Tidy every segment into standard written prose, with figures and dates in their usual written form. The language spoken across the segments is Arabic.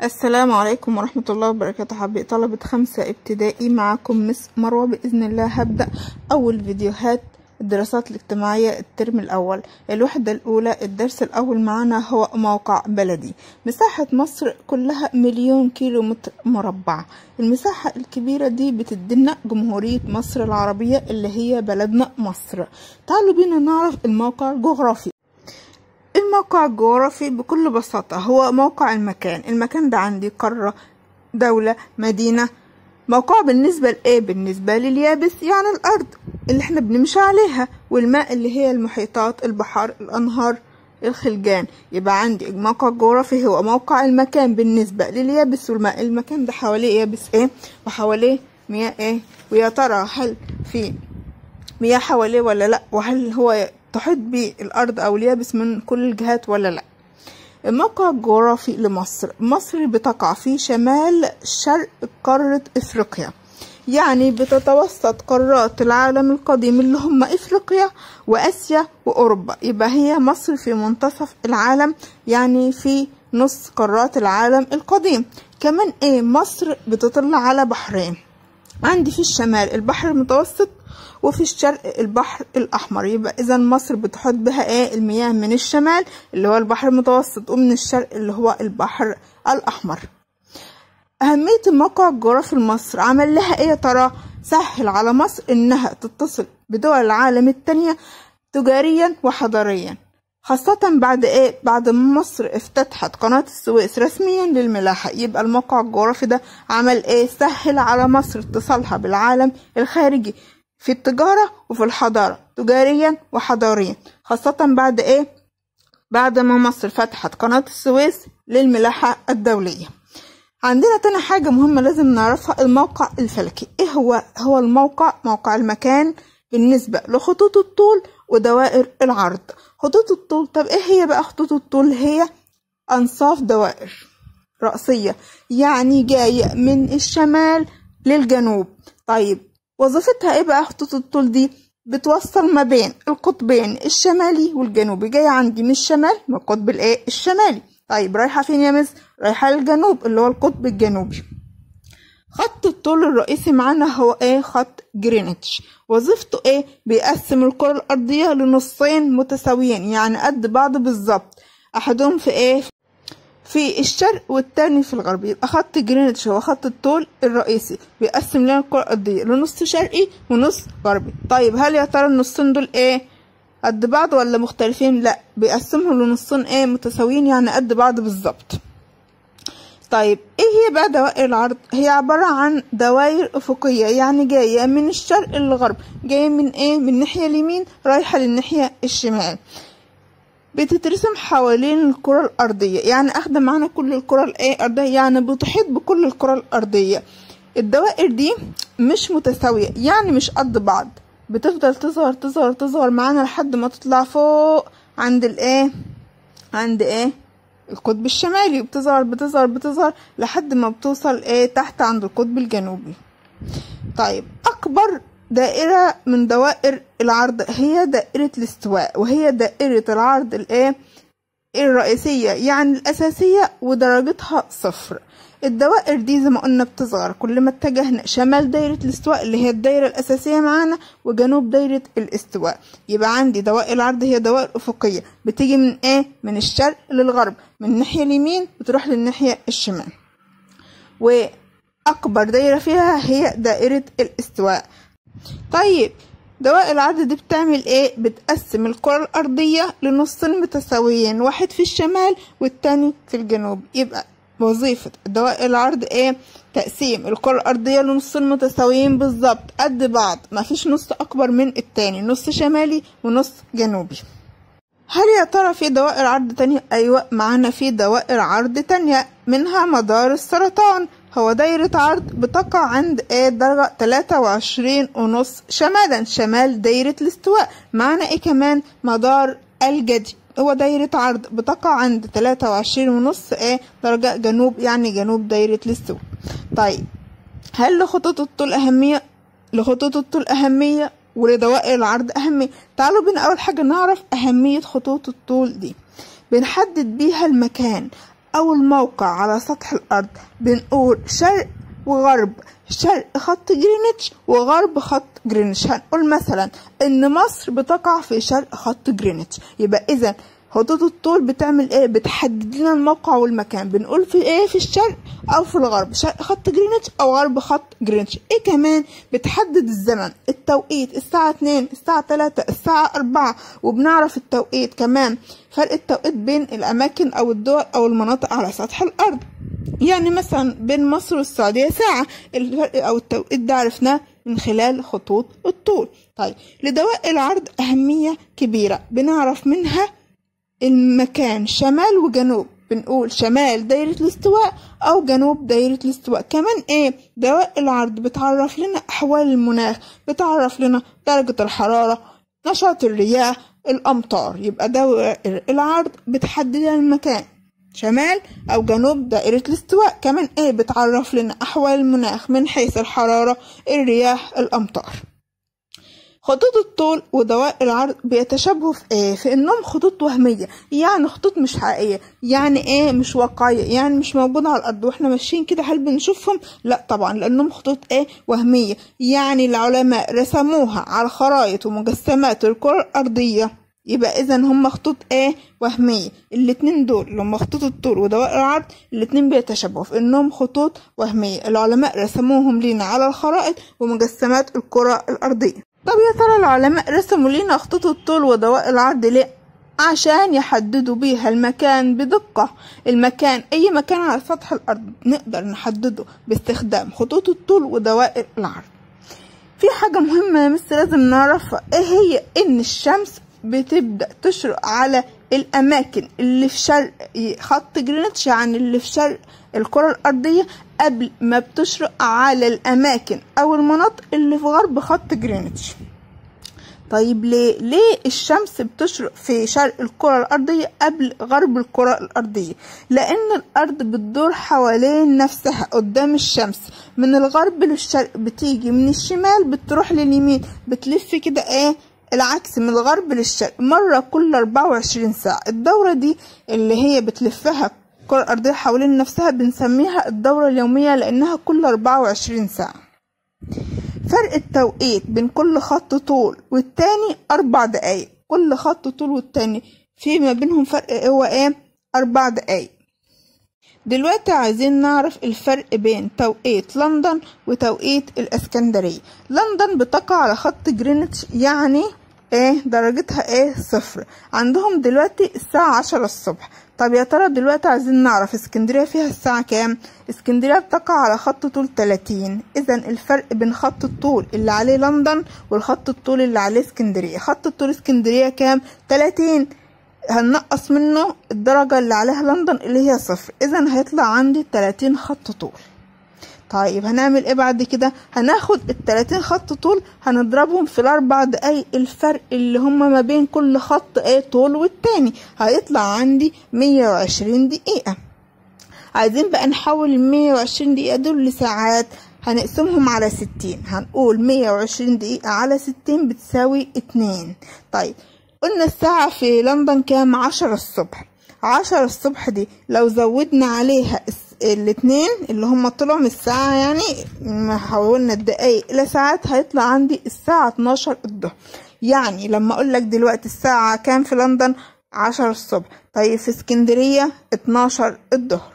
السلام عليكم ورحمة الله وبركاته. حبايبي طلبة 5 ابتدائي، معكم مس مروة. بإذن الله هبدأ أول فيديوهات الدراسات الاجتماعية الترم الأول، الوحدة الأولى. الدرس الأول معنا هو موقع بلدي. مساحة مصر كلها 1,000,000 كيلو متر مربع. المساحة الكبيرة دي بتدينا جمهورية مصر العربية اللي هي بلدنا مصر. تعالوا بينا نعرف الموقع الجغرافي. الموقع الجغرافي بكل بساطة هو موقع المكان ده عندي قارة، دولة، مدينة. موقع بالنسبة لإيه؟ بالنسبة لليابس يعني الأرض اللي احنا بنمشي عليها، والماء اللي هي المحيطات، البحار، الأنهار، الخلجان. يبقى عندي الموقع الجغرافي هو موقع المكان بالنسبة لليابس والماء. المكان ده حواليه يابس ايه وحواليه مياه ايه، ويا ترى هل في مياه حواليه ولا لا، وهل هو تحيط به الأرض أو اليابس من كل الجهات ولا لا. الموقع الجغرافي لمصر. مصر بتقع في شمال شرق قارة إفريقيا، يعني بتتوسط قارات العالم القديم اللي هم إفريقيا وآسيا وأوروبا. يبقى هي مصر في منتصف العالم، يعني في نص قارات العالم القديم. كمان ايه، مصر بتطل على بحرين، عندي في الشمال البحر المتوسط وفي الشرق البحر الأحمر. يبقى إذا مصر بتحط بها ايه، المياه من الشمال اللي هو البحر المتوسط ومن الشرق اللي هو البحر الأحمر. أهمية الموقع الجغرافي لمصر عمل لها ايه يا ترى؟ سهل على مصر إنها تتصل بدول العالم التانية تجاريا وحضاريا، خاصة بعد ايه؟ بعد ما مصر افتتحت قناة السويس رسميا للملاحة. يبقى الموقع الجغرافي ده عمل ايه؟ سهل على مصر اتصالها بالعالم الخارجي في التجارة وفي الحضارة، تجاريا وحضاريا، خاصة بعد ايه؟ بعد ما مصر فتحت قناة السويس للملاحة الدولية. عندنا تاني حاجة مهمة لازم نعرفها، الموقع الفلكي. ايه هو الموقع؟ موقع المكان بالنسبة لخطوط الطول ودوائر العرض. خطوط الطول، طب ايه هي بقى خطوط الطول؟ هي أنصاف دوائر رأسية، يعني جاية من الشمال للجنوب. طيب وظيفتها ايه بقى خطوط الطول دي؟ بتوصل ما بين القطبين الشمالي والجنوبي. جاية عندي من الشمال، من القطب الايه الشمالي. طيب رايحة فين يا مس؟ رايحة للجنوب اللي هو القطب الجنوبي. خط الطول الرئيسي معانا هو ايه؟ خط جرينتش. وظيفته ايه؟ بيقسم الكرة الأرضية لنصين متساويين، يعني قد بعض بالظبط، أحدهم في ايه؟ في الشرق والتاني في الغرب. يبقى خط جرينتش هو خط الطول الرئيسي، بيقسم لنا الكرة الأرضية لنص شرقي ونص غربي. طيب هل يا ترى النصين دول ايه؟ قد بعض ولا مختلفين؟ لا، بيقسمهم لنصين ايه؟ متساويين، يعني قد بعض بالظبط. طيب ايه هي بقى دوائر العرض؟ هي عبارة عن دوائر افقية، يعني جاية من الشرق للغرب، جاية من ايه؟ من الناحية اليمين رايحة للناحية الشمال. بتترسم حوالين الكرة الأرضية، يعني اخده معانا كل الكرة الايه الأرضية، يعني بتحيط بكل الكرة الأرضية. الدوائر دي مش متساوية، يعني مش قد بعض، بتفضل تصغر تصغر تصغر معانا لحد ما تطلع فوق عند الايه، عند ايه؟ القطب الشمالي. بتظهر بتظهر بتظهر لحد ما بتوصل ايه؟ تحت عند القطب الجنوبي. طيب اكبر دائرة من دوائر العرض هي دائرة الاستواء، وهي دائرة العرض الايه الرئيسية، يعني الاساسية، ودرجتها 0. الدوائر دي زي ما قلنا بتصغر كل ما اتجهنا شمال دايرة الاستواء اللي هي الدايرة الأساسية معانا، وجنوب دايرة الاستواء. يبقى عندي دوائر العرض هي دوائر أفقية، بتيجي من ايه؟ من الشرق للغرب، من الناحية اليمين بتروح للناحية الشمال. وأكبر دايرة فيها هي دائرة الاستواء. طيب دوائر العرض دي بتعمل ايه؟ بتقسم الكرة الأرضية لنصين متساويين، واحد في الشمال والتاني في الجنوب. يبقى وظيفة دوائر العرض ايه؟ تقسيم الكرة الأرضية لنصين متساويين بالظبط قد بعض، مفيش نص أكبر من التاني، نص شمالي ونص جنوبي. هل يا ترى في دوائر عرض تانية؟ أيوة، معانا في دوائر عرض تانية، منها مدار السرطان. هو دايرة عرض بتقع عند ايه؟ درجة 23.5 شمالا، شمال دايرة الاستواء. معانا ايه كمان؟ مدار الجدي، هو دايرة عرض بتقع عند 23.5 ايه؟ درجة جنوب، يعني جنوب دايرة الاستواء. طيب هل لخطوط الطول أهمية؟ لخطوط الطول أهمية، ولدوائر العرض أهمية. تعالوا بينا أول حاجة نعرف أهمية خطوط الطول دي. بنحدد بيها المكان او الموقع على سطح الارض بنقول شرق وغرب، شرق خط جرينتش وغرب خط جرينتش. هنقول مثلا ان مصر بتقع في شرق خط جرينتش، يبقى اذا خطوط الطول بتعمل ايه؟ بتحدد لنا الموقع والمكان. بنقول في ايه؟ في الشرق او في الغرب، شرق خط جرينتش او غرب خط جرينتش. ايه كمان؟ بتحدد الزمن، التوقيت الساعة 2، الساعة 3، الساعة 4. وبنعرف التوقيت كمان، فرق التوقيت بين الاماكن او الدول او المناطق على سطح الارض. يعني مثلا بين مصر والسعودية ساعة، الفرق او التوقيت ده عرفناه من خلال خطوط الطول. طيب لدوائر العرض أهمية كبيرة، بنعرف منها المكان شمال وجنوب، بنقول شمال دايرة الاستواء أو جنوب دايرة الاستواء. كمان ايه؟ دوائر العرض بتعرف لنا أحوال المناخ، بتعرف لنا درجة الحرارة، نشاط الرياح، الأمطار. يبقى دوائر العرض بتحدد المكان شمال أو جنوب دائرة الاستواء. كمان ايه؟ بتعرف لنا أحوال المناخ من حيث الحرارة، الرياح، الأمطار. خطوط الطول ودوائر العرض بيتشابهوا في ايه؟ في انهم خطوط وهمية، يعني خطوط مش حقيقية. يعني ايه؟ مش واقعية، يعني مش موجودة على الارض واحنا ماشيين كده هل بنشوفهم؟ لا طبعا، لانهم خطوط ايه؟ وهمية. يعني العلماء رسموها على خرائط ومجسمات الكرة الارضية، يبقى اذا هم خطوط ايه؟ وهمية. الاتنين دول اللي هم خطوط الطول ودوائر العرض الاتنين بيتشابهوا في انهم خطوط وهمية، العلماء رسموهم لينا على الخرائط ومجسمات الكرة الارضية. طب يا ترى العلماء رسموا لينا خطوط الطول ودوائر العرض ليه؟ عشان يحددوا بيها المكان بدقة. المكان أي مكان على سطح الأرض نقدر نحدده باستخدام خطوط الطول ودوائر العرض. في حاجة مهمة يا مس لازم نعرفها، ايه هي؟ ان الشمس بتبدأ تشرق على الأماكن اللي في شرق خط جرينتش، يعني اللي في شرق الكرة الأرضية، قبل ما بتشرق على الأماكن أو المناطق اللي في غرب خط جرينتش. طيب ليه الشمس بتشرق في شرق الكرة الأرضية قبل غرب الكرة الأرضية؟ لأن الأرض بتدور حوالين نفسها قدام الشمس، من الغرب للشرق بتيجي، من الشمال بتروح لليمين، بتلف كده ايه؟ العكس، من الغرب للشرق مرة كل 24 ساعة. الدورة دي اللي هي بتلفها الكرة الأرضية حوالين نفسها بنسميها الدورة اليومية، لأنها كل 24 ساعة. فرق التوقيت بين كل خط طول والتاني 4 دقايق، كل خط طول والتاني في ما بينهم فرق هو ايه؟ 4 دقايق. دلوقتي عايزين نعرف الفرق بين توقيت لندن وتوقيت الاسكندرية. لندن بتقع على خط جرينتش، يعني ايه درجتها؟ ايه؟ 0. عندهم دلوقتي الساعة 10 الصبح. طب يا ترى دلوقتي عايزين نعرف اسكندرية فيها الساعة كام؟ اسكندرية بتقع على خط طول 30. اذا الفرق بين خط الطول اللي عليه لندن والخط الطول اللي عليه اسكندرية، خط الطول اسكندرية كام؟ 30. هننقص منه الدرجة اللي عليها لندن اللي هي 0، اذا هيطلع عندي 30 خط طول. طيب هنعمل ايه بعد كده؟ هناخد ال30 خط طول هنضربهم في ال4 دقايق الفرق اللي هما ما بين كل خط ايه طول والتاني، هيطلع عندي 120 دقيقة. عايزين بقى نحول ال 120 دقيقة دول لساعات، هنقسمهم على 60، هنقول 120 دقيقة على 60 بتساوي 2. طيب قلنا الساعة في لندن كام؟ 10 الصبح. 10 الصبح دي لو زودنا عليها الاتنين اللي هم طلعوا من الساعة، يعني ما حولنا الدقايق إلى ساعات، هيطلع عندي الساعة 12 الظهر. يعني لما أقول لك دلوقتي الساعة كام في لندن؟ 10 الصبح. طيب في اسكندرية 12 الظهر.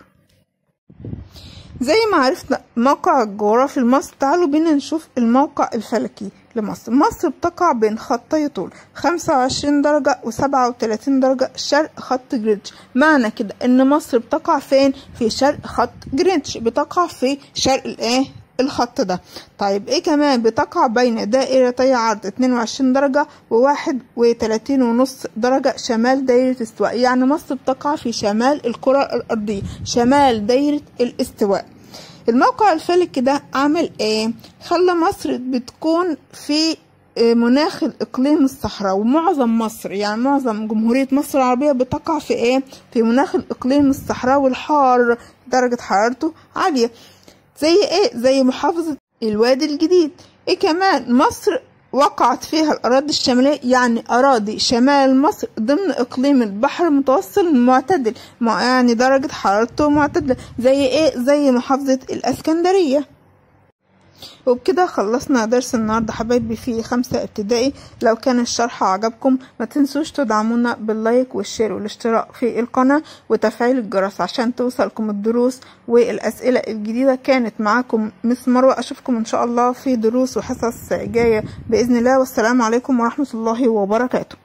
زي ما عرفنا موقع الجغرافي لمصر، تعالوا بينا نشوف الموقع الفلكي لمصر. مصر بتقع بين خطي طول 25 درجة و37 درجة شرق خط جرينتش. معنى كده ان مصر بتقع فين؟ في شرق خط جرينتش، بتقع في شرق الايه؟ الخط ده. طيب ايه كمان؟ بتقع بين دائرتي عرض 22 درجة و31.5 درجة شمال دايرة الاستواء. يعني مصر بتقع في شمال الكرة الأرضية، شمال دايرة الاستواء. الموقع الفلكي ده عمل ايه؟ خلى مصر بتكون في مناخ الإقليم الصحراوي، ومعظم مصر يعني معظم جمهورية مصر العربية بتقع في ايه؟ في مناخ الإقليم الصحراوي الحار، درجة حرارته عالية. زي ايه؟ زي محافظة الوادي الجديد. ايه كمان؟ مصر وقعت فيها الأراضي الشمالية، يعني أراضي شمال مصر ضمن إقليم البحر المتوسط المعتدل، يعني درجة حرارته معتدلة. زي إيه؟ زي محافظة الإسكندرية. وبكده خلصنا درس النهاردة حبايبي في 5 ابتدائي. لو كان الشرح عجبكم ما تنسوش تدعمونا باللايك والشير والاشتراك في القناة وتفعيل الجرس عشان توصلكم الدروس والأسئلة الجديدة. كانت معاكم مس مروة، أشوفكم إن شاء الله في دروس وحصص جاية بإذن الله، والسلام عليكم ورحمة الله وبركاته.